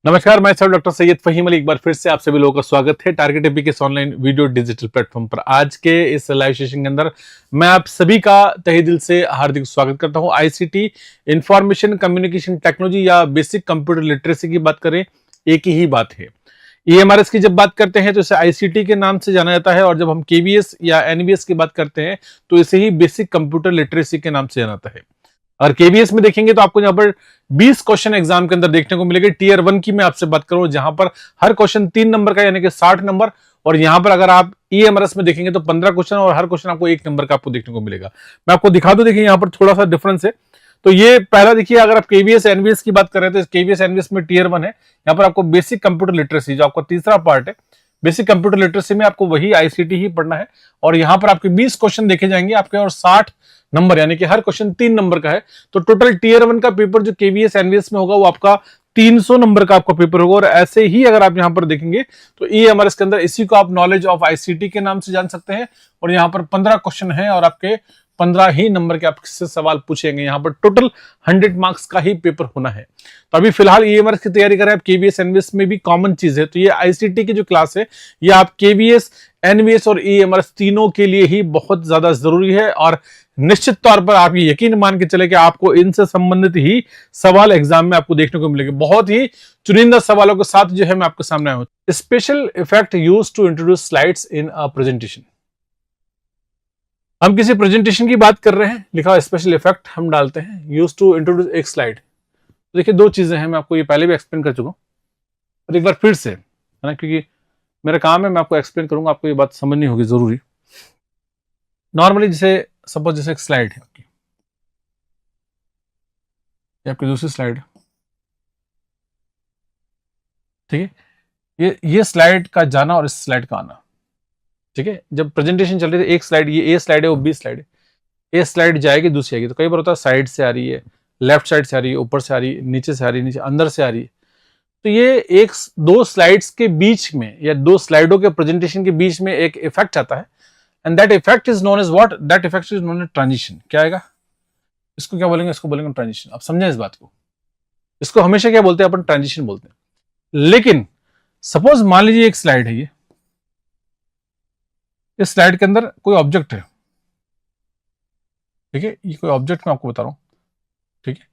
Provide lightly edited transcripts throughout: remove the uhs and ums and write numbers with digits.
नमस्कार, मैं sir doctor Syed Faheem Ali एक बार फिर से आप सभी लोगों का स्वागत है टारगेट एपी के ऑनलाइन वीडियो डिजिटल प्लेटफॉर्म पर। आज के इस लाइव सेशन के अंदर मैं आप सभी का तहे दिल से हार्दिक स्वागत करता हूं। आईसीटी इंफॉर्मेशन कम्युनिकेशन टेक्नोलॉजी या बेसिक कंप्यूटर लिटरेसी की बात करें, एक ही बात है। ईएमआरएस की जब बात करते हैं तो इसे आईसीटी के नाम से जाना जाता है, और जब हम केवीएस या एनवीएस की बात करते हैं तो इसे ही बेसिक कंप्यूटर लिटरेसी के नाम से जाना जाता है। और केवीएस में देखेंगे तो आपको यहाँ पर 20 क्वेश्चन एग्जाम के अंदर देखने को मिलेंगे। टीयर 1 की मैं आपसे बात करूं जहां पर हर क्वेश्चन 3 नंबर का यानी कि 60 नंबर, और यहां पर अगर आप ईएमआरएस में देखेंगे तो 15 क्वेश्चन और हर क्वेश्चन आपको 1 नंबर का आपको देखने को मिलेगा। मैं आपको दिखा दूं, देखिए यहाँ पर थोड़ा सा डिफरेंस है। तो ये पहला देखिए, अगर आप केवीएस एनवीएस की बात कर रहे हैं तो केवीएस एनवीएस में टीयर 1 है। यहाँ पर आपको बेसिक कंप्यूटर लिटरेसी जो आपका तीसरा पार्ट है, बेसिक कंप्यूटर लिटरेसी में आपको वही आईसीटी ही पढ़ना है। और यहां पर आपके 20 क्वेश्चन देखे जाएंगे आपके, और 60 नंबर यानी कि हर क्वेश्चन 3 नंबर का है। तो टोटल टीयर 1 का पेपर जो केवीएस एनवीएस में होगा वो आपका 300 नंबर का आपका पेपर होगा। और ऐसे ही अगर आप यहां पर देखेंगे तो ईएमआरएस के अंदर इसी को आप नॉलेज ऑफ आईसीटी के नाम से जान सकते हैं। और यहां पर 15 क्वेश्चन है और आपके 15 ही नंबर के आपसे सवाल पूछेंगे। यहां पर टोटल 100 मार्क्स का ही पेपर होना है। तो अभी फिलहाल ईएमआरएस की तैयारी कर रहे हैं आप, केवीएस एनवीएस में भी कॉमन चीज है। तो ये आईसीटी की जो क्लास है ये आप केवीएस एनवीएस और ईएमआरएस तीनों के लिए ही बहुत ज्यादा जरूरी है। और निश्चित तौर पर आप ये यकीन मान के चले कि आपको इनसे संबंधित ही सवाल एग्जाम में आपको देखने को मिलेंगे। बहुत ही चुनिंदा सवालों के साथ जो है मैं आपके सामने आया हूं। Special effect used to introduce slides in a presentation. हम किसी प्रेजेंटेशन की बात कर रहे हैं, लिखा हुआ स्पेशल इफेक्ट हम डालते हैं, यूज टू इंट्रोड्यूस एक स्लाइड। तो देखिए दो चीजें हैं, मैं आपको ये पहले भी एक्सप्लेन कर चुका हूं और एक बार फिर से, है ना, क्योंकि मेरा काम है मैं आपको एक्सप्लेन करूंगा, आपको ये बात समझनी होगी जरूरी। नॉर्मली जैसे सपोज जैसे एक स्लाइड है आपकी, ये आपकी दूसरी स्लाइड है, ठीक है। ये स्लाइड का जाना और इस स्लाइड का आना, ठीक है। जब प्रेजेंटेशन चल रही है, एक स्लाइड ये ए स्लाइड है, वो बी स्लाइड है। ए स्लाइड जाएगी, दूसरी आएगी। तो कई बार होता है साइड से आ रही है, लेफ्ट साइड से आ रही है, ऊपर से आ रही है, नीचे से आ रही है, नीचे अंदर से आ रही है। तो ये एक दो स्लाइड्स के बीच में या दो स्लाइडों के प्रेजेंटेशन के बीच में एक इफेक्ट आता है, and that effect is known as what, that effect is known as transition. क्या आएगा, इसको क्या बोलेंगे, इसको बोलेंगे ट्रांजिशन। आप समझे इस बात को, इसको हमेशा क्या बोलते हैं अपन, ट्रांजिशन बोलते हैं। लेकिन सपोज मान लीजिए एक स्लाइड है, ये इस स्लाइड के अंदर कोई ऑब्जेक्ट है, ठीक है, ये कोई ऑब्जेक्ट मैं आपको बता रहा हूं, ठीक है।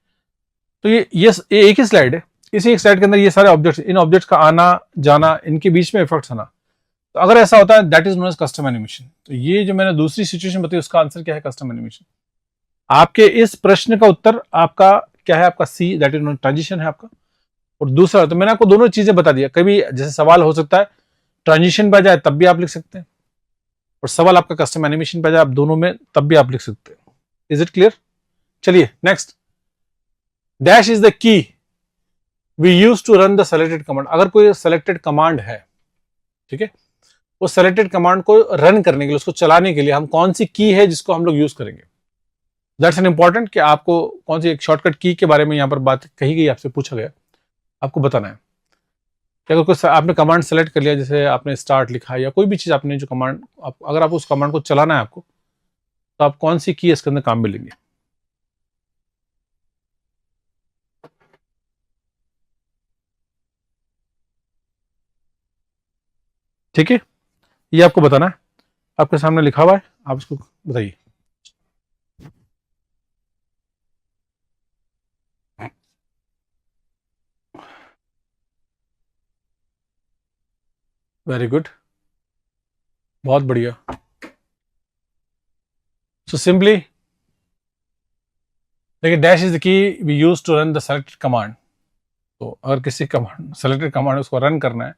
तो ये एक ही स्लाइड है, इसी एक स्लाइड के अंदर ये सारे ऑब्जेक्ट्स, इन ऑब्जेक्ट्स का आना जाना, इनके बीच में इफेक्ट्स आना। तो अगर ऐसा होता है that is known as custom animation. तो ये जो मैंने दूसरी सिचुएशन बताई उसका आंसर क्या है, कस्टम एनिमेशन। आपके इस प्रश्न का उत्तर आपका क्या है, आपका सी, दैट इज नोन ट्रांजिशन है आपका। और दूसरा, तो मैंने आपको दोनों चीजें बता दिया। कभी जैसे सवाल हो सकता है ट्रांजिशन पे जाए तब भी आप लिख सकते हैं, और सवाल आपका कस्टम एनिमेशन पे जाए आप दोनों में तब भी आप लिख सकते हैं। Is it clear? चलिए next. Dash is the key we use to run the selected command. अगर कोई सेलेक्टेड कमांड है, ठीक है, वो सेलेक्टेड कमांड को रन करने के लिए, उसको चलाने के लिए हम कौन सी की है जिसको हम लोग यूज करेंगे। दैट्स एन इंपॉर्टेंट कि आपको कौन सी एक शॉर्टकट की के बारे में यहां पर बात कही गई, आपसे पूछा गया, आपको बताना है कि अगर कुछ आपने कमांड सेलेक्ट कर लिया, जैसे आपने स्टार्ट लिखा या कोई भी चीज आपने जो कमांड, अगर आप उस कमांड को चलाना है आपको, तो आप कौन सी की इसके अंदर काम में लेंगे। ठीक है, ये आपको बताना है, आपके सामने लिखा हुआ है, आप इसको बताइए। वेरी गुड, बहुत बढ़िया। सो सिंपली देखिए, dash is the key we use to run the selected command. तो अगर किसी कमांड सेलेक्टेड कमांड उसको रन करना है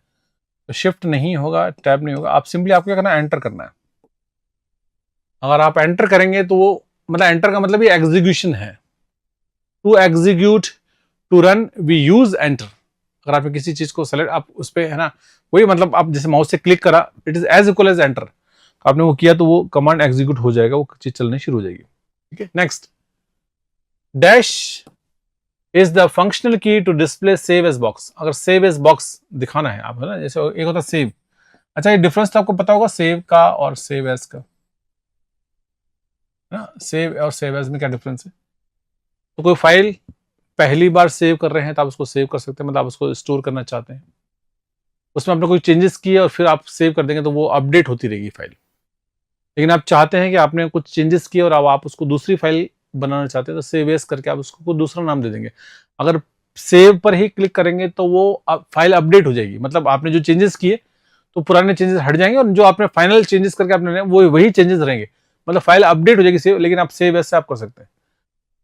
तो शिफ्ट नहीं होगा, टैब नहीं होगा, आप सिंपली आपको क्या करना है, एंटर करना है। अगर आप एंटर करेंगे तो वो मतलब एंटर का मतलब ये एग्जीक्यूशन है। To execute, to run we use enter. अगर आपने किसी चीज को सेलेक्ट, आप उस पर, है ना, वही मतलब आप जैसे माउस से क्लिक करा, it is as equal as enter, आपने वो किया तो वो कमांड एग्जीक्यूट हो जाएगा, वो चीज चलनी शुरू हो जाएगी। ठीक है, next. Dash is the functional key to display save as box. अगर सेव एज बॉक्स दिखाना है आप, है ना, जैसे एक होता है सेव। अच्छा, ये डिफरेंस तो आपको पता होगा सेव का और सेव एज का, है ना। सेव और सेव एज में क्या डिफरेंस है? तो कोई फाइल पहली बार सेव कर रहे हैं तो आप उसको सेव कर सकते हैं, मतलब आप उसको स्टोर करना चाहते हैं, उसमें आपने कोई चेंजेस किए और फिर आप सेव कर देंगे तो वो अपडेट होती रहेगी फाइल। लेकिन आप चाहते हैं कि आपने कुछ चेंजेस किए और अब आप उसको दूसरी फाइल बनाना चाहते हैं तो सेव एज करके आप उसको कोई दूसरा नाम दे देंगे। अगर सेव पर ही क्लिक करेंगे तो वो फाइल अपडेट हो जाएगी, मतलब आपने जो चेंजेस किए तो पुराने चेंजेस हट जाएंगे और जो आपने फाइनल चेंजेस करके आपने वो वही चेंजेस रहेंगे, मतलब फाइल अपडेट हो जाएगी सेव। लेकिन आप सेव एज से आप कर सकते हैं।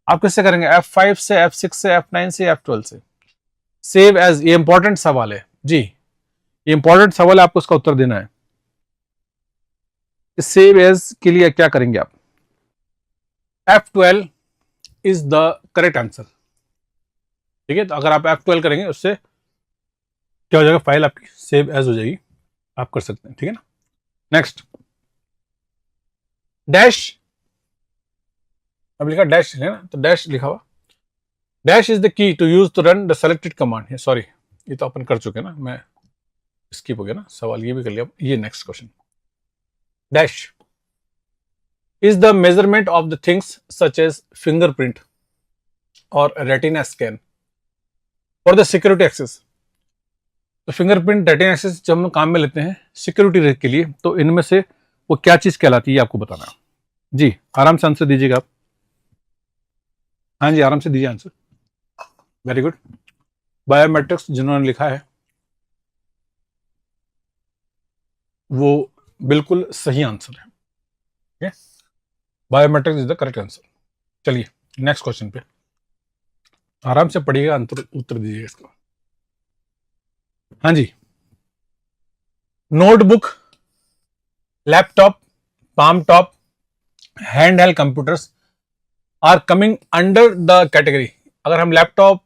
आप किससे करेंगे? F5 से, F6 से, F9 से, F12 से। सेव एज, ये इंपॉर्टेंट सवाल है जी, ये इंपॉर्टेंट सवाल है, आपको उसका उत्तर देना है। सेव एज के लिए क्या करेंगे आप? F12 is the correct answer. ठीक है, तो अगर आप F12 करेंगे उससे क्या हो जाएगा? फाइल आपकी सेव एज हो जाएगी, आप कर सकते हैं। ठीक है ना। Next, dash. अब लिखा डैश है ना, तो डैश लिखा हुआ, dash is the key to use to run the selected command है। सॉरी, ये तो अपन कर चुके हैं ना, मैं स्किप हो गया ना सवाल, ये भी कर लिया। ये next question, dash is the measurement of the things such as fingerprint और retina scan for the security access. तो फिंगरप्रिंट, रेटिना एक्सेस जब हम काम में लेते हैं सिक्योरिटी के लिए, तो इनमें से वो क्या चीज कहलाती है आपको बताना जी। आराम से आंसर दीजिएगा आप। हाँ जी, आराम से दीजिए आंसर। Very good. बायोमेट्रिक्स जिन्होंने लिखा है वो बिल्कुल सही आंसर है। Biometrics is the correct answer. चलिए नेक्स्ट क्वेश्चन पे आराम से पढ़िएगा, उत्तर दीजिएगा इसका। हाँ जी, notebook, laptop, palm top, hand held computers are coming under the category. अगर हम laptop,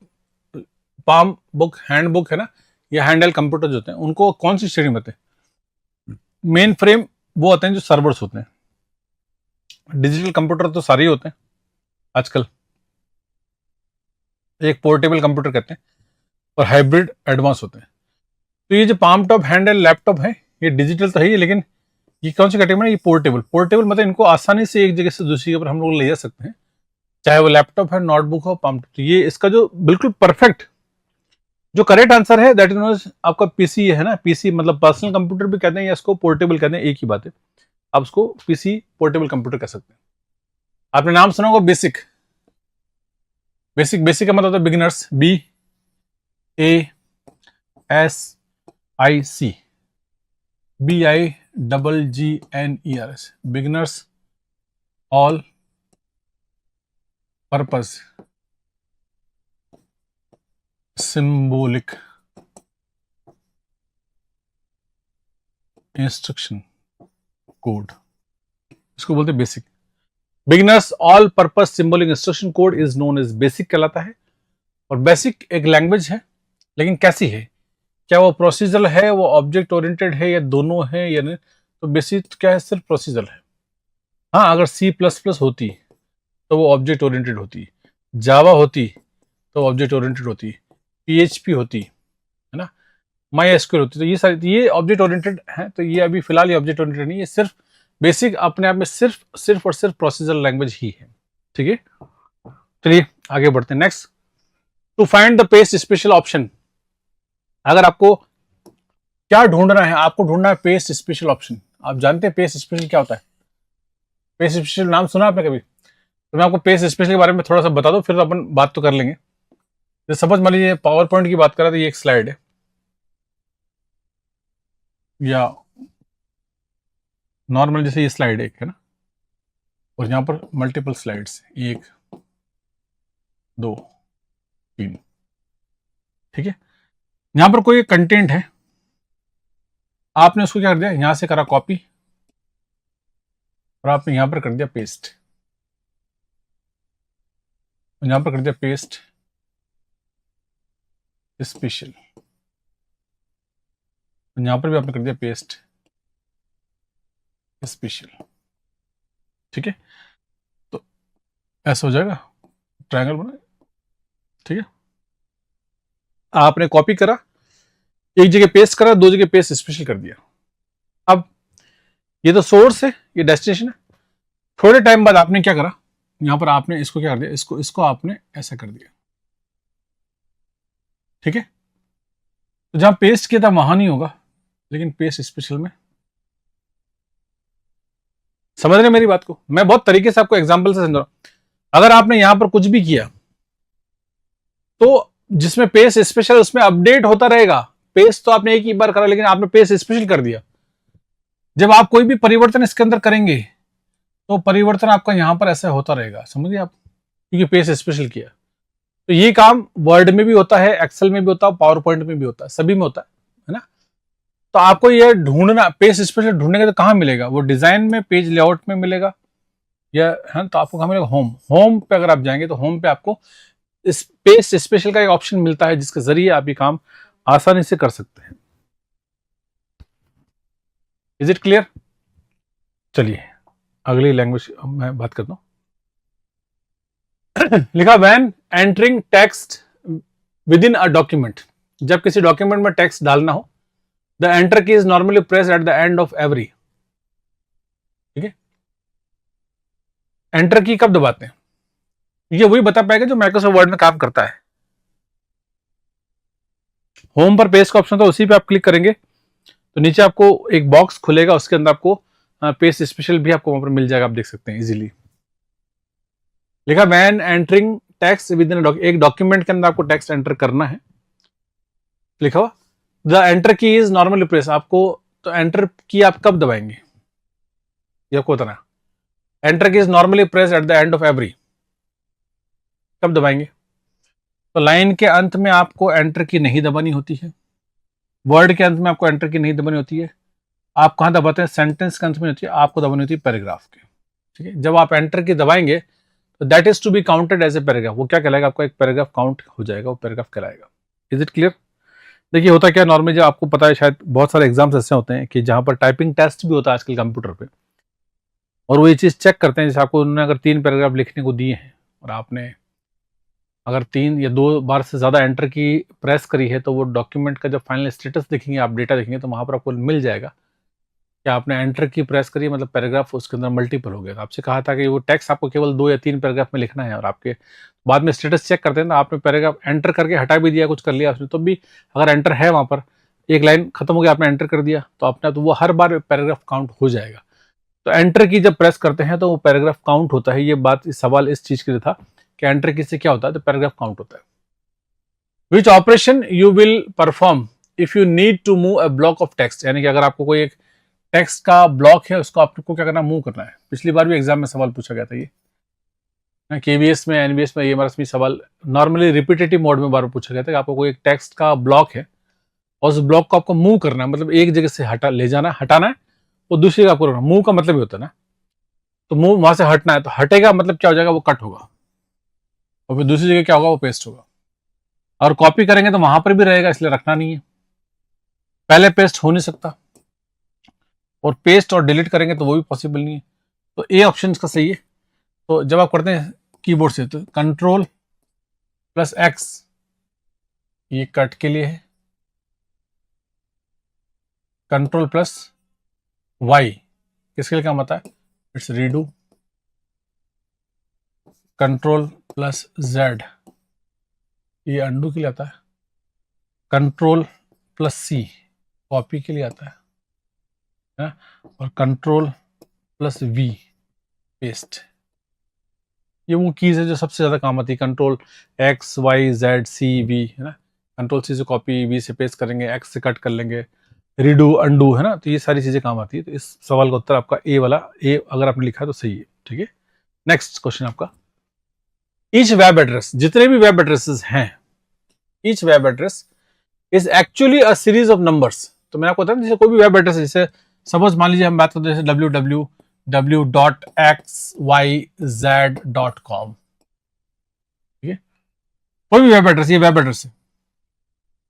palm book, hand book है ना, या हैंड हेल्ड कंप्यूटर जो होते हैं उनको कौन सी श्रेणी में होते हैं? मेन फ्रेम वो होते हैं जो सर्वर्स होते हैं। डिजिटल कंप्यूटर तो सारे ही होते हैं आजकल, एक पोर्टेबल कंप्यूटर कहते हैं, और हाइब्रिड एडवांस होते हैं। तो ये जो palm top, hand held laptop है, ये डिजिटल तो है ही, लेकिन ये कौन सी कैटेगरी है? ये पोर्टेबल। पोर्टेबल मतलब इनको आसानी से एक जगह से दूसरी जगह पर हम लोग ले जा सकते हैं, चाहे वो लैपटॉप है, नोटबुक हो, पाम टॉप। तो ये इसका जो बिल्कुल परफेक्ट जो करेक्ट आंसर है दैट इज आपका पीसी है ना। पीसी मतलब पर्सनल कंप्यूटर भी कहते हैं या इसको पोर्टेबल कहते हैं, एक ही बात है। आप उसको पीसी पोर्टेबल कंप्यूटर कह सकते हैं। आपने नाम सुना होगा बेसिक। बेसिक, बेसिक का मतलब होता है beginners, BASIC, BIGGNERS, beginners all purpose symbolic instruction code, इसको बोलते हैं BASIC. Beginners all purpose symbolic instruction code is known as BASIC कहलाता है। और बेसिक एक लैंग्वेज है, लेकिन कैसी है? क्या वो प्रोसीजरल है, वो ऑब्जेक्ट ओरिएंटेड है, या दोनों है या नहीं? तो बेसिक क्या है? सिर्फ प्रोसीजरल है। हाँ, अगर C++ होती तो वो ऑब्जेक्ट ओरिएंटेड होती, जावा होती तो ऑब्जेक्ट ओरिएंटेड होती, PHP होती है ना, MySQL होती, तो ये सारी ये ऑब्जेक्ट ओरिएंटेड है। तो ये अभी फिलहाल ये ऑब्जेक्ट ओरिएंटेड नहीं, ये सिर्फ बेसिक अपने आप में सिर्फ और सिर्फ प्रोसीजरल लैंग्वेज ही है। ठीक है, चलिए आगे बढ़ते हैं। Next, to find the paste special option. अगर आपको क्या ढूंढना है? आपको ढूंढना है पेस्ट स्पेशल ऑप्शन। आप जानते हैं पेस्ट स्पेशल क्या होता है? पेस्ट स्पेशल नाम सुना आपने कभी? तो मैं आपको पेस्ट स्पेशल के बारे में थोड़ा सा बता दूं, फिर तो अपन बात तो कर लेंगे। तो समझ मान लीजिए पावर पॉइंट की बात करें तो ये एक स्लाइड है, या नॉर्मल जैसे ये स्लाइड एक है ना, और यहां पर मल्टीपल स्लाइड्स, 1 2 3। ठीक है, यहां पर कोई कंटेंट है, आपने उसको क्या कर दिया? यहां से करा कॉपी और आपने यहां पर कर दिया पेस्ट, यहां पर कर दिया पेस्ट स्पेशल, यहां पर भी आपने कर दिया पेस्ट स्पेशल। ठीक है, तो ऐसा हो जाएगा, ट्रायंगल बना। ठीक है, आपने कॉपी करा, एक जगह पेस्ट करा, दो जगह पेस्ट स्पेशल कर दिया। अब ये तो सोर्स है, ये डेस्टिनेशन है। थोड़े टाइम बाद आपने क्या करा? यहां पर आपने इसको क्या कर दिया? इसको आपने ऐसा कर दिया, ठीक है, तो जहां पेस्ट किया था वहां नहीं होगा, लेकिन पेस्ट स्पेशल में। समझ रहे मेरी बात को? मैं बहुत तरीके से आपको एग्जांपल से समझा रहा हूं। अगर आपने यहां पर कुछ भी किया तो जिसमें पेस्ट स्पेशल उसमें अपडेट होता रहेगा। पेस्ट तो आपने एक ही बार करा, लेकिन आपने पेस्ट स्पेशल कर दिया। जब आप कोई भी परिवर्तन इसके अंदर करेंगे तो परिवर्तन आपका यहां पर ऐसा होता रहेगा, समझिए आप, क्योंकि पेस्ट स्पेशल किया। तो ये काम वर्ड में भी होता है, एक्सेल में भी होता है, पावर पॉइंट में भी होता है, सभी में होता है ना। तो आपको ये ढूंढना, पेज स्पेशल ढूंढने का तो कहाँ मिलेगा? वो डिजाइन में, पेज लेआउट में मिलेगा, या है तो आपको कहाँ मिलेगा? होम। होम पे अगर आप जाएंगे तो होम पे आपको इस पेज स्पेशल का एक ऑप्शन मिलता है, जिसके जरिए आप ये काम आसानी से कर सकते हैं। Is it clear? चलिए अगली लैंग्वेज मैं बात करता हूं। लिखा when entering text with in a document, जब किसी डॉक्यूमेंट में टेक्स्ट डालना हो, द एंटर की is normally pressed at the end of every. ठीक है, एंटर की कब दबाते हैं ये वही बता पाएगा जो माइक्रोसॉफ्ट वर्ड में काम करता है। होम पर पेस्ट का ऑप्शन था, उसी पे आप क्लिक करेंगे तो नीचे आपको एक बॉक्स खुलेगा, उसके अंदर आपको पेस्ट स्पेशल भी आपको वहां पर मिल जाएगा, आप देख सकते हैं इजीली। लिखा when entering text with in एक डॉक्यूमेंट के अंदर आपको टेक्स्ट एंटर करना है, लिखा हुआ द एंटर की इज नॉर्मली प्रेस। आपको तो एंटर की आप कब दबाएंगे ये आपको बताना। एंटर की is normally press at the end of every, कब दबाएंगे? तो लाइन के अंत में आपको एंटर की नहीं दबानी होती है, वर्ड के अंत में आपको एंटर की नहीं दबानी होती है। आप कहां दबाते हैं? सेंटेंस के अंत में होती है, आपको दबानी होती है पैराग्राफ के। ठीक है, जब आप एंटर की दबाएंगे तो that is to be counted as a paragraph. वो क्या कहलाएगा? आपका एक पैराग्राफ काउंट हो जाएगा, वो पैराग्राफ कहलाएगा। Is it clear? देखिए होता क्या नॉर्मली, जो आपको पता है शायद बहुत सारे एग्जाम्स ऐसे होते हैं कि जहां पर टाइपिंग टेस्ट भी होता है आजकल कंप्यूटर पे, और वो ये चीज चेक करते हैं, जैसे आपको उन्होंने अगर 3 पैराग्राफ लिखने को दिए हैं और आपने अगर 3 या 2 बार से ज्यादा एंटर की प्रेस करी है, तो वो डॉक्यूमेंट का जब फाइनल स्टेटस देखेंगे, आप डेटा देखेंगे, तो वहां पर आपको मिल जाएगा कि आपने एंटर की प्रेस करी, मतलब पैराग्राफ उसके अंदर मल्टीपल हो गया। तो आपसे कहा था कि वो टेक्स्ट आपको केवल 2 या 3 पैराग्राफ में लिखना है, और आपके बाद में स्टेटस चेक करते हैं ना, आपने पैराग्राफ एंटर करके हटा भी दिया, कुछ कर लिया उसने, तो भी अगर एंटर है वहां पर, एक लाइन खत्म हो गया, आपने एंटर कर दिया, तो आपने तो वो हर बार पैराग्राफ काउंट हो जाएगा। तो एंटर की जब प्रेस करते हैं तो वो पैराग्राफ काउंट होता है। ये बात, इस सवाल इस चीज के लिए था कि एंटर की से क्या होता है, तो पैराग्राफ काउंट होता है। Which operation you will perform if you need to move a block of text, यानी कि अगर आपको कोई एक टेक्स्ट का ब्लॉक है, उसको आपको क्या करना, मूव करना है। पिछली बार भी एग्जाम में सवाल पूछा गया था ये, केवीएस में, एनबीएस में, ये हमारा सवाल नॉर्मली रिपीटेटिव मोड में बार पूछा गया था कि आपको कोई एक टेक्स्ट का ब्लॉक है और उस ब्लॉक को आपको मूव करना है, मतलब एक जगह से ले जाना, हटाना है, वो दूसरी जगह आपको रखना। मूव का मतलब ही होता है ना, तो मूव वहां से हटना है, तो हटेगा मतलब क्या हो जाएगा, वो कट होगा, और फिर दूसरी जगह क्या होगा, वो पेस्ट होगा। और कॉपी करेंगे तो वहां पर भी रहेगा, इसलिए रखना नहीं है, पहले पेस्ट हो नहीं सकता, और पेस्ट और डिलीट करेंगे तो वो भी पॉसिबल नहीं है। तो ए ऑप्शन इसका सही है। तो जब आप करते हैं कीबोर्ड से, तो कंट्रोल प्लस एक्स ये कट के लिए है, कंट्रोल प्लस वाई किसके लिए काम आता है, it's redo, control plus Z ये अंडू के लिए आता है, कंट्रोल प्लस सी कॉपी के लिए आता है, और कंट्रोल प्लस वी पेस्ट। ये वो कीज है जो सबसे ज्यादा काम आती है, control X Y Z C V, है ना। कंट्रोल सी से कॉपी, वी से पेस्ट करेंगे, एक्स से कट कर लेंगे, रीडू अंडू, है ना। तो ये सारी चीजें काम आती है। तो इस सवाल का उत्तर आपका ए वाला, ए अगर आपने लिखा है तो सही है। ठीक है, नेक्स्ट क्वेश्चन आपका, ईच वेब एड्रेस, जितने भी वेब एड्रेसेस हैं, each web address is actually a series of numbers. तो मैंने आपको बताया जैसे कोई भी वेब एड्रेस है, जैसे सपोज मान लीजिए हम बात करते हैं जैसे www.xyz.com, ठीक है, कोई भी वेब एड्रेस, ये वेब एड्रेस है,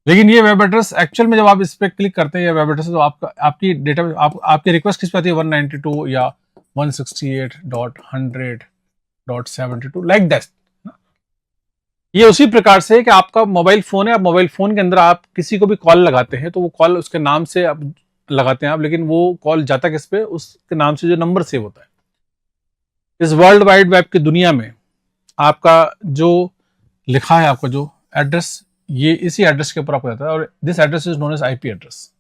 लेकिन ये वेब एड्रेस एक्चुअल में जब आप इस पे क्लिक करते हैं, ये वेब एड्रेस है, तो आपकी डेटा आपकी रिक्वेस्ट किस पे आती है, 192 या 168.100.72 लाइक दैट। ये उसी प्रकार से है कि आपका मोबाइल फोन है, आप मोबाइल फोन के अंदर आप किसी को भी कॉल लगाते हैं, तो वो कॉल उसके नाम से आप लगाते हैं आप, लेकिन वो कॉल जाता किस पे, उसके नाम से जो नंबर सेव होता है। इस वर्ल्ड वाइड वेब की दुनिया में आपका जो लिखा है, आपका जो एड्रेस, ये इसी एड्रेस के ऊपर आपको जाता है और this address is known as IP address.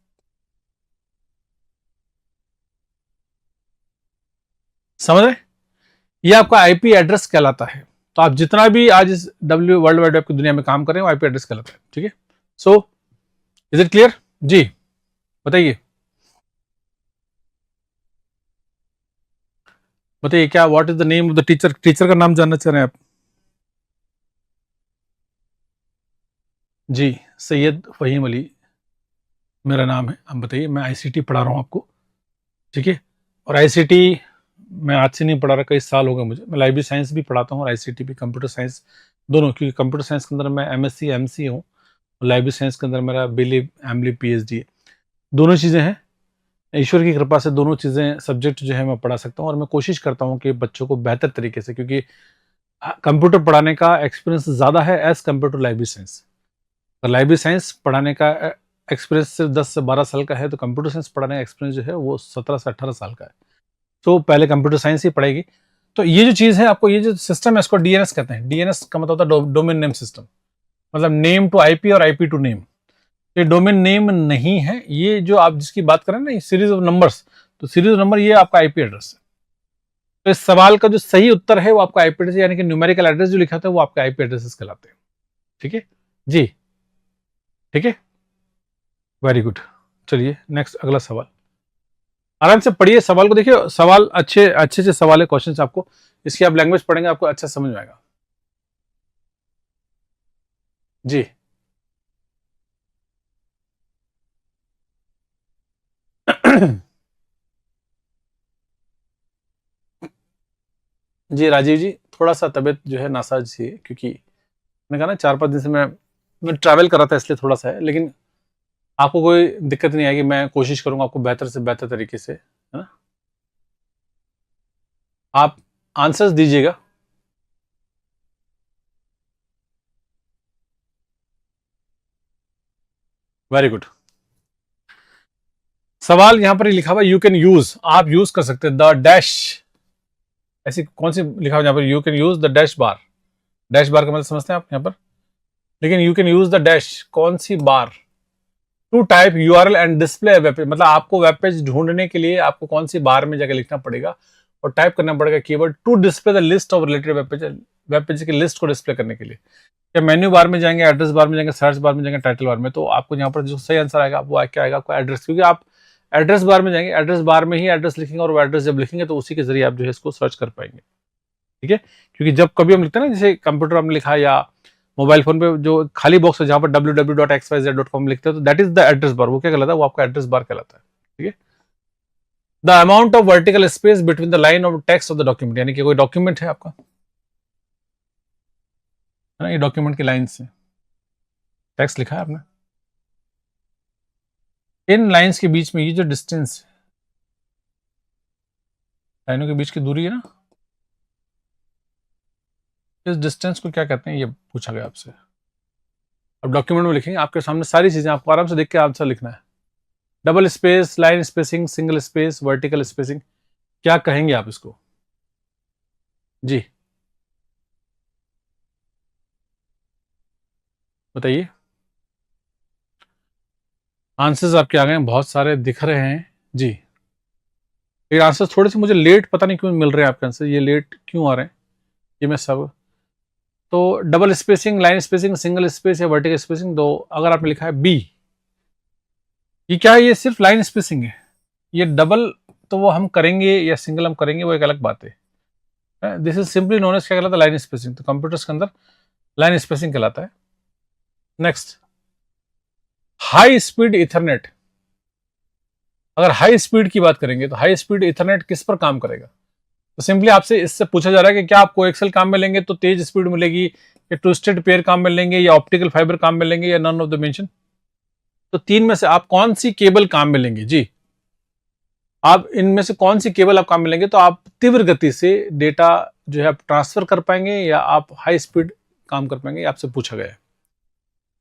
समझ रहे? ये आपका आईपी एड्रेस कहलाता है। तो आप जितना भी आज इस वर्ल्ड वाइड वेब की दुनिया में काम कर रहे हो आईपी एड्रेस कहलाता है। ठीक है, सो इज इट क्लियर? जी बताइए, बताइए क्या what is the name of the teacher? Teacher का नाम जानना चाह रहे हैं आप? जी, सैयद फहीम अली मेरा नाम है। आप बताइए, मैं आईसीटी पढ़ा रहा हूँ आपको। ठीक है, और आईसीटी मैं आज से नहीं पढ़ा रहा, कई साल हो गए मुझे। मैं लाइब्रेरी साइंस भी पढ़ाता हूँ और आईसीटी भी, कंप्यूटर साइंस दोनों, क्योंकि कंप्यूटर साइंस के अंदर मैं एमएससी एमसी हूँ, लाइब्रेरी साइंस के अंदर मेरा बिली एमली पीएचडी है। दोनों चीज़ें हैं, ईश्वर की कृपा से दोनों चीज़ें सब्जेक्ट जो है मैं पढ़ा सकता हूँ और मैं कोशिश करता हूँ कि बच्चों को बेहतर तरीके से, क्योंकि कंप्यूटर पढ़ाने का एक्सपीरियंस ज़्यादा है as compare to library science. अगर लाइब्रेरी साइंस पढ़ाने का एक्सपीरियंस सिर्फ 10 से 12 साल का है तो कंप्यूटर साइंस पढ़ाने का एक्सपीरियंस जो है वो 17 से 18 साल का है। तो पहले कंप्यूटर साइंस ही पढ़ेगी। तो ये जो चीज़ है, आपको ये जो सिस्टम है इसको डीएनएस कहते हैं। डीएनएस का मतलब होता है डोमेन नेम सिस्टम, मतलब नेम टू आईपी और आईपी टू नेम। ये डोमेन नेम नहीं है, ये जो आप जिसकी बात करें ना, सीरीज ऑफ नंबर्स, तो सीरीज ऑफ नंबर ये आपका आईपी एड्रेस है। तो इस सवाल का जो सही उत्तर है वो आपका आईपी एड्रेस, यानी कि न्यूमेरिकल एड्रेस जो लिखा था वो आपका आईपी एड्रेस कहलाते हैं। ठीक है जी, ठीक है, वेरी गुड। चलिए नेक्स्ट, अगला सवाल। आराम से पढ़िए सवाल को, देखिए सवाल अच्छे अच्छे से सवाल है, क्वेश्चन आपको, इसकी आप लैंग्वेज पढ़ेंगे आपको अच्छा समझ में आएगा। जी जी राजीव जी, थोड़ा सा तबीयत जो है नासाज सी है, क्योंकि मैंने कहा ना 4-5 दिन से मैं ट्रैवल कर रहा था, इसलिए थोड़ा सा है। लेकिन आपको कोई दिक्कत नहीं आएगी, मैं कोशिश करूंगा आपको बेहतर से बेहतर तरीके से, है ना? आप आंसर्स दीजिएगा। Very good. सवाल यहां पर ही लिखा हुआ, यू कैन यूज, आप यूज कर सकते हैं द डैश। ऐसी कौन सी लिखा हुआ यहां पर, you can use the dash bar? Dash bar का मतलब समझते हैं आप यहां पर? लेकिन you can use the dash कौन सी bar to type URL and display web page, मतलब आपको वेब पेज ढूंढने के लिए आपको कौन सी बार में जाकर लिखना पड़ेगा और टाइप करना पड़ेगा keyword to display the list of related web page की लिस्ट को डिस्प्ले करने के लिए। या मेन्यू बार में जाएंगे, एड्रेस बार में जाएंगे, सर्च बार में जाएंगे, टाइटल बार में, तो आपको यहाँ पर जो सही आंसर आएगा वो क्या आएगा आपका एड्रेस, क्योंकि आप एड्रेस बार में जाएंगे, एड्रेस बार में ही एड्रेस लिखेंगे और वो एड्रेस जब लिखेंगे तो उसी के जरिए आप जो है इसको सर्च कर पाएंगे। ठीक है, क्योंकि जब कभी हम लिखते हैं ना, जैसे कंप्यूटर हमने लिखा या मोबाइल फोन पे जो खाली बॉक्स है जहां पर www.xyz.com लिखते हैं, तो that is the address bar. वो क्या कहलाता है? वो आपका एड्रेस बार कहलाता है। ठीक है, the amount of vertical space between the line of text of the document, यानी कि कोई डॉक्यूमेंट है आपका, है ना, ये डॉक्यूमेंट की लाइन से टेक्स्ट लिखा है आपने, इन लाइंस के बीच में ये जो डिस्टेंस, लाइनों के बीच की दूरी है ना, इस डिस्टेंस को क्या कहते हैं ये पूछा गया आपसे। अब डॉक्यूमेंट में लिखेंगे, आपके सामने सारी चीजें, आपको आराम से देख के आंसर लिखना है। Double space, line spacing, single space, vertical spacing, क्या कहेंगे आप इसको? जी बताइए। आंसर्स आपके आ गए हैं, बहुत सारे दिख रहे हैं जी। ये आंसर्स थोड़े से मुझे लेट, पता नहीं क्यों मिल रहे हैं आपके आंसर, ये लेट क्यों आ रहे हैं ये मैं सब। तो double spacing, line spacing, single space या वर्टिकल स्पेसिंग, दो अगर आपने लिखा है बी, ये क्या है? ये सिर्फ लाइन स्पेसिंग है। ये डबल तो वो हम करेंगे या सिंगल हम करेंगे वो एक अलग बात है। This is simply known as क्या कहलाता है? Line spacing. तो कंप्यूटर्स के अंदर लाइन स्पेसिंग कहलाता है। Next, high speed Ethernet. अगर हाई स्पीड की बात करेंगे तो हाई स्पीड इथरनेट किस पर काम करेगा? तो सिंपली आपसे इससे पूछा जा रहा है कि क्या आपको एक्सेल काम में लेंगे तो तेज स्पीड मिलेगी, या ट्विस्टेड पेयर काम में लेंगे, या ऑप्टिकल फाइबर काम में लेंगे, या नन ऑफ द मेंशन। तो तीन में से आप कौन सी केबल काम में लेंगे? जी, आप इनमें से कौन सी केबल आप काम में लेंगे तो आप तीव्र गति से डेटा जो है आप ट्रांसफर कर पाएंगे या आप हाई स्पीड काम कर पाएंगे, आपसे पूछा गया है।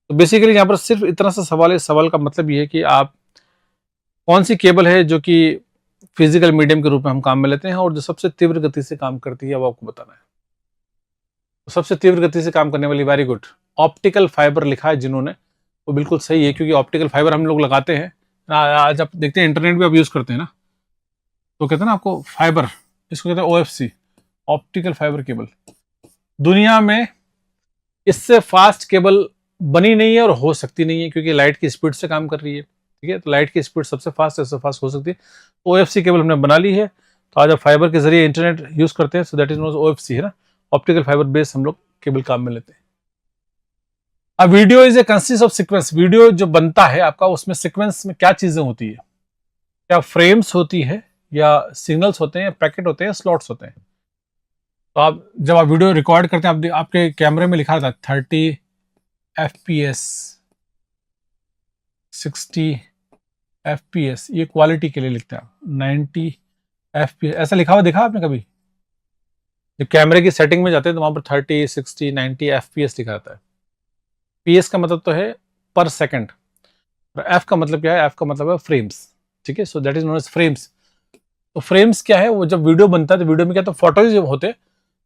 तो बेसिकली यहाँ पर सिर्फ इतना सा सवाल है। सवाल का मतलब ये है कि आप कौन सी केबल है जो कि फिजिकल मीडियम के रूप में हम काम में लेते हैं और जो सबसे तीव्र गति से काम करती है वो आपको बताना है। तो सबसे तीव्र गति से काम करने वाली, वेरी गुड, ऑप्टिकल फाइबर लिखा है जिन्होंने, वो बिल्कुल सही है, क्योंकि ऑप्टिकल फाइबर हम लोग लगाते हैं आज आप देखते हैं इंटरनेट भी आप यूज करते हैं ना, तो कहते हैं ना आपको फाइबर, इसको कहते हैं OFC, ऑप्टिकल फाइबर केबल। दुनिया में इससे फास्ट केबल बनी नहीं है और हो सकती नहीं है, क्योंकि लाइट की स्पीड से काम कर रही है। ठीक है, तो लाइट की स्पीड सबसे फास्ट, इससे फास्ट हो सकती है। OFC केबल हमने बना ली है, तो आज आप फाइबर के जरिए इंटरनेट यूज करते हैं, सो दैट इज नोन OFC, है ना, ऑप्टिकल फाइबर बेस हम लोग केबल काम में लेते हैं। अब video is a consist of sequence, video जो बनता है आपका, उसमें सीक्वेंस में क्या चीजें होती है, क्या फ्रेम्स होती है, या सिग्नल्स होते हैं, या पैकेट होते हैं, स्लॉट्स होते हैं। तो आप जब आप वीडियो रिकॉर्ड करते हैं, आप आपके कैमरे में लिखा था 30 FPS, 60 FPS, ये क्वालिटी के लिए लिखते हैं आप। 90 FPS ऐसा लिखा हुआ देखा आपने कभी? जब कैमरे की सेटिंग में जाते हैं तो वहां पर 30, 60, 90 FPS लिखा रहता है। PS का मतलब तो है पर सेकंड, और F का मतलब क्या है? F का मतलब है फ्रेम्स। ठीक है, so that is known as frames. तो फ्रेम्स क्या है? वो जब वीडियो बनता है तो वीडियो में क्या, तो फोटोज जब होते हैं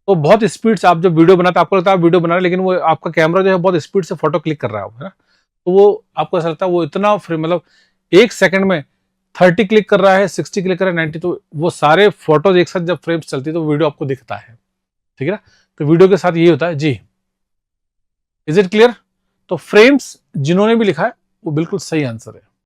तो बहुत स्पीड से आप जब वीडियो बनाते हैं, आपको लगता है आप वीडियो बना रहे हैं, लेकिन वो आपका कैमरा जो है बहुत स्पीड से फोटो क्लिक कर रहा है ना, तो वो आपको ऐसा लगता है वो इतना मतलब 1 सेकंड में 30 क्लिक कर रहा है, 60 क्लिक कर रहा है, 90, तो वो सारे फोटोज एक साथ जब फ्रेम्स चलती है तो वीडियो आपको दिखता है। ठीक है ना, तो वीडियो के साथ ये होता है जी। Is it clear? तो फ्रेम्स जिन्होंने भी लिखा है वो बिल्कुल सही आंसर है।